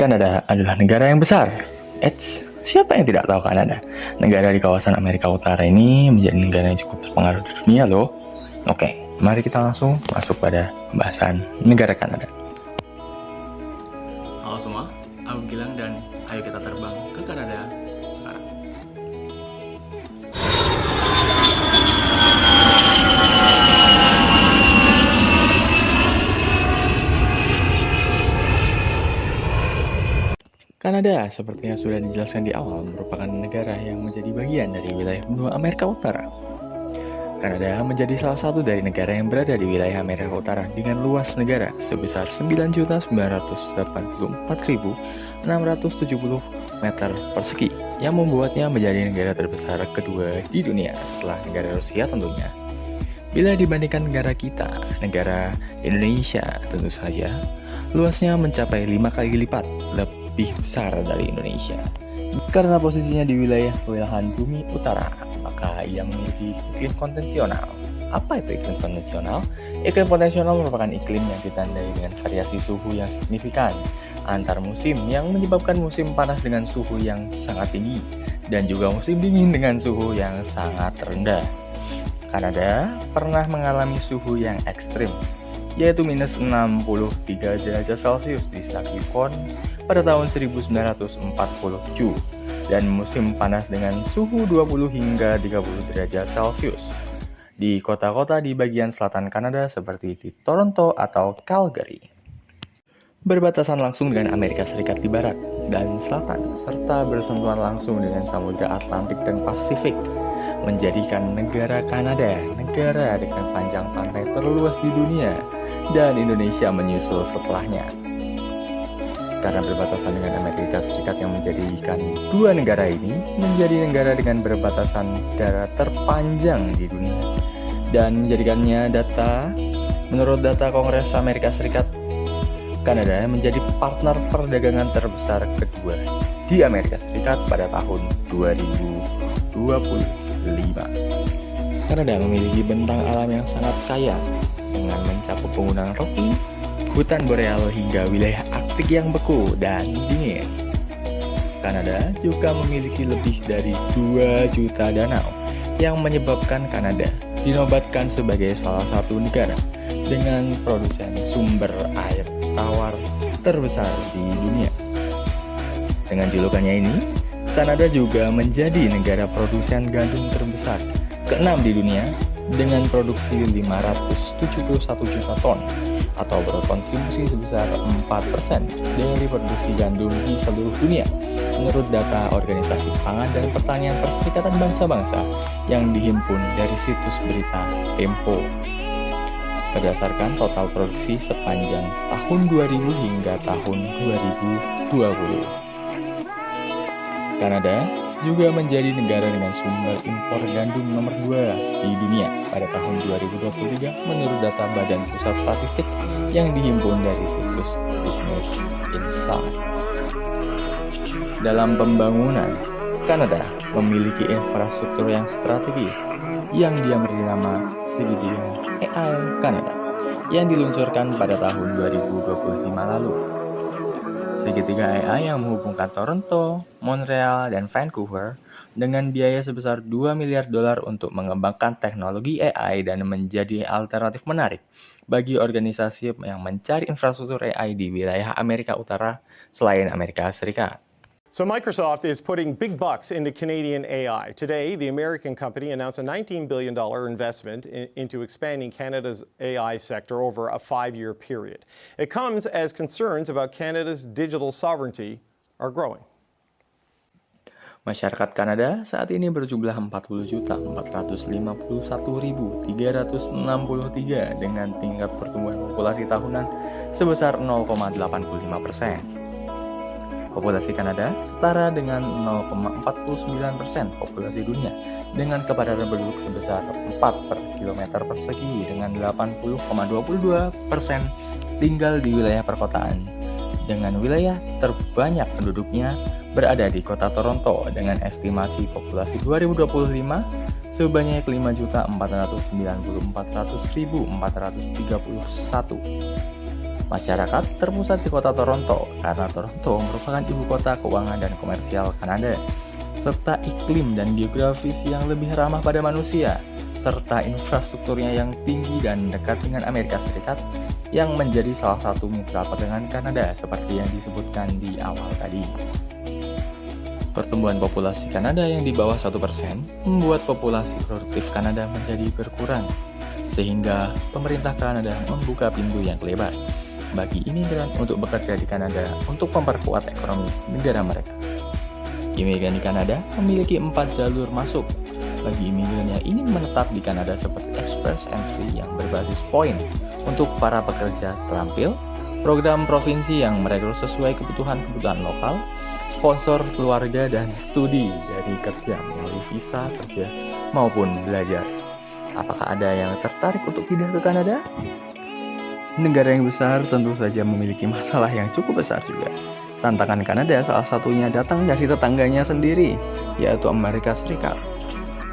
Kanada adalah negara yang besar. Siapa yang tidak tahu Kanada? Negara di kawasan Amerika Utara ini menjadi negara yang cukup berpengaruh di dunia loh. Oke, mari kita langsung masuk pada pembahasan negara Kanada. Halo semua, aku Gilang dan ayo kita terbang ke Kanada sekarang. Kanada, seperti yang sudah dijelaskan di awal, merupakan negara yang menjadi bagian dari wilayah benua Amerika Utara. Kanada menjadi salah satu dari negara yang berada di wilayah Amerika Utara dengan luas negara sebesar 9.984.670 meter persegi, yang membuatnya menjadi negara terbesar kedua di dunia setelah negara Rusia tentunya. Bila dibandingkan negara kita, negara Indonesia tentu saja, luasnya mencapai 5 kali lipat lebih besar dari Indonesia. Karena posisinya di wilayah belahan bumi utara, maka ia memiliki iklim konvensional. Apa itu iklim konvensional? Iklim konvensional merupakan iklim yang ditandai dengan variasi suhu yang signifikan antar musim, yang menyebabkan musim panas dengan suhu yang sangat tinggi dan juga musim dingin dengan suhu yang sangat rendah. Kanada pernah mengalami suhu yang ekstrim, yaitu minus 63 derajat Celcius di Stag Yukon pada tahun 1947, dan musim panas dengan suhu 20 hingga 30 derajat Celcius di kota-kota di bagian selatan Kanada seperti di Toronto atau Calgary. Berbatasan langsung dengan Amerika Serikat di barat dan selatan, serta bersentuhan langsung dengan Samudra Atlantik dan Pasifik, menjadikan negara Kanada negara dengan panjang pantai terluas di dunia, dan Indonesia menyusul setelahnya. Karena berbatasan dengan Amerika Serikat yang menjadikan dua negara ini menjadi negara dengan berbatasan darat terpanjang di dunia, dan menjadikannya menurut data Kongres Amerika Serikat, Kanada menjadi partner perdagangan terbesar kedua di Amerika Serikat pada tahun 2025. Kanada memiliki bentang alam yang sangat kaya dengan mencakup penggunaan rocky, hutan boreal hingga wilayah Arktik yang beku dan dingin. Kanada juga memiliki lebih dari 2 juta danau yang menyebabkan Kanada dinobatkan sebagai salah satu negara dengan produsen sumber air tawar terbesar di dunia. Dengan julukannya ini, Kanada juga menjadi negara produsen gandum terbesar ke-6 di dunia dengan produksi 571 juta ton, atau berkontribusi sebesar 4% dari produksi gandum di seluruh dunia, menurut data Organisasi Pangan dan Pertanian Perserikatan Bangsa-Bangsa yang dihimpun dari situs berita Tempo. Berdasarkan total produksi sepanjang tahun 2000 hingga tahun 2020. Kanada juga menjadi negara dengan sumber impor gandum nomor 2 di dunia pada tahun 2023 menurut data Badan Pusat Statistik yang dihimpun dari situs Business Insight. Dalam pembangunan, Kanada memiliki infrastruktur yang strategis yang dia beri nama Segitiga AI Kanada yang diluncurkan pada tahun 2025 lalu. Segitiga AI yang menghubungkan Toronto, Montreal, dan Vancouver dengan biaya sebesar $2 miliar untuk mengembangkan teknologi AI dan menjadi alternatif menarik bagi organisasi yang mencari infrastruktur AI di wilayah Amerika Utara selain Amerika Serikat. So Microsoft is putting big bucks into Canadian AI. Today, the American company announced a $19 billion investment into expanding Canada's AI sector over a 5-year period. It comes as concerns about Canada's digital sovereignty are growing. Masyarakat Kanada saat ini berjumlah 40.451.363 dengan tingkat pertumbuhan populasi tahunan sebesar 0,85%. Populasi Kanada setara dengan 0,49% populasi dunia, dengan kepadatan penduduk sebesar 4 per kilometer persegi, dengan 80,22% tinggal di wilayah perkotaan, dengan wilayah terbanyak penduduknya berada di kota Toronto dengan estimasi populasi 2025 sebanyak 5.494.431. Masyarakat terpusat di kota Toronto karena Toronto merupakan ibu kota keuangan dan komersial Kanada, serta iklim dan geografis yang lebih ramah pada manusia, serta infrastrukturnya yang tinggi dan dekat dengan Amerika Serikat yang menjadi salah satu mitra perdagangan Kanada seperti yang disebutkan di awal tadi. Pertumbuhan populasi Kanada yang di bawah 1% membuat populasi produktif Kanada menjadi berkurang, sehingga pemerintah Kanada membuka pintu yang lebar bagi imigran untuk bekerja di Kanada untuk memperkuat ekonomi negara mereka. Imigran di Kanada memiliki 4 jalur masuk bagi imigran yang ingin menetap di Kanada, seperti Express Entry yang berbasis poin untuk para pekerja terampil, program provinsi yang merekrut sesuai kebutuhan lokal, sponsor keluarga, dan studi dari kerja melalui visa kerja maupun belajar. Apakah ada yang tertarik untuk pindah ke Kanada? Negara yang besar tentu saja memiliki masalah yang cukup besar juga. Tantangan Kanada salah satunya datang dari tetangganya sendiri, yaitu Amerika Serikat.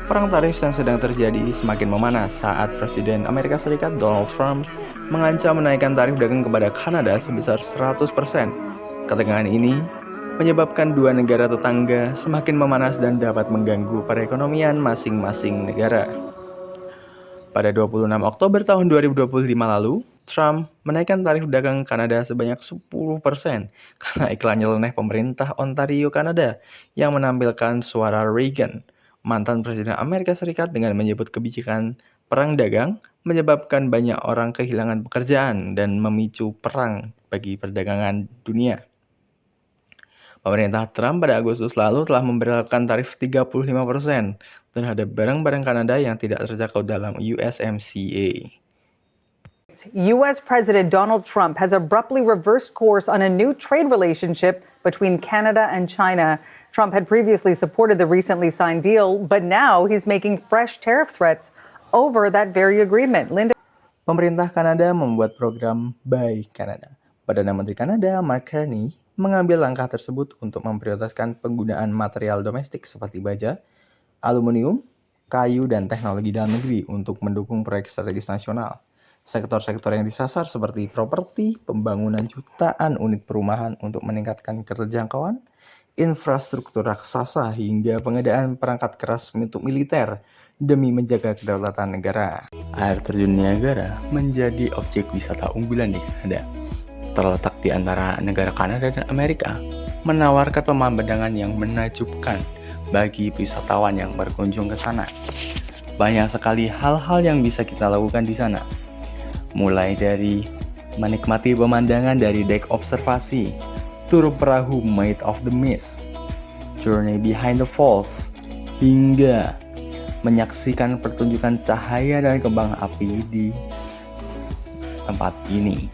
Perang tarif yang sedang terjadi semakin memanas saat Presiden Amerika Serikat Donald Trump mengancam menaikkan tarif dagang kepada Kanada sebesar 100%. Ketegangan ini menyebabkan dua negara tetangga semakin memanas dan dapat mengganggu perekonomian masing-masing negara. Pada 26 Oktober tahun 2025 lalu, Trump menaikkan tarif dagang Kanada sebanyak 10% karena iklan nyeleneh pemerintah Ontario, Kanada yang menampilkan suara Reagan, mantan Presiden Amerika Serikat, dengan menyebut kebijakan perang dagang menyebabkan banyak orang kehilangan pekerjaan dan memicu perang bagi perdagangan dunia. Pemerintah Trump pada Agustus lalu telah memberlakukan tarif 35% terhadap barang-barang Kanada yang tidak terjangkau dalam USMCA. U.S. President Donald Trump has abruptly reversed course on a new trade relationship between Canada and China. Trump had previously supported the recently signed deal, but now he's making fresh tariff threats over that very agreement. Linda. Pemerintah Kanada membuat program Buy Canada. Perdana Menteri Kanada, Mark Carney, mengambil langkah tersebut untuk memprioritaskan penggunaan material domestik seperti baja, aluminium, kayu, dan teknologi dalam negeri untuk mendukung proyek strategis nasional. Sektor-sektor yang disasar seperti properti, pembangunan jutaan unit perumahan untuk meningkatkan keterjangkauan, infrastruktur raksasa, hingga pengadaan perangkat keras untuk militer demi menjaga kedaulatan negara. Air terjun Niagara menjadi objek wisata unggulan di Kanada. Terletak di antara negara Kanada dan Amerika, menawarkan pemandangan yang menakjubkan bagi wisatawan yang berkunjung ke sana. Banyak sekali hal-hal yang bisa kita lakukan di sana. Mulai dari menikmati pemandangan dari dek observasi, tur perahu Made of the Mist, journey behind the falls, hingga menyaksikan pertunjukan cahaya dan kembang api di tempat ini.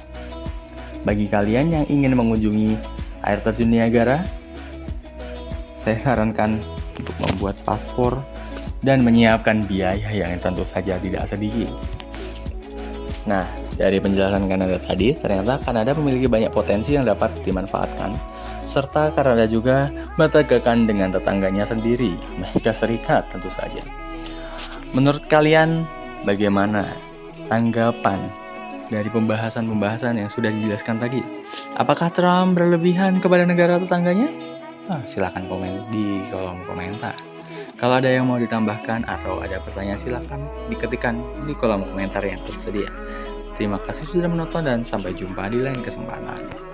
Bagi kalian yang ingin mengunjungi air terjun Niagara, saya sarankan untuk membuat paspor dan menyiapkan biaya yang tentu saja tidak sedikit. Nah, dari penjelasan Kanada tadi, ternyata Kanada memiliki banyak potensi yang dapat dimanfaatkan, serta Kanada juga bertegakan dengan tetangganya sendiri, Amerika Serikat tentu saja. Menurut kalian, bagaimana tanggapan dari pembahasan-pembahasan yang sudah dijelaskan tadi? Apakah Trump berlebihan kepada negara tetangganya? Silakan komen di kolom komentar. Kalau ada yang mau ditambahkan atau ada pertanyaan, silakan diketikkan di kolom komentar yang tersedia. Terima kasih sudah menonton dan sampai jumpa di lain kesempatan.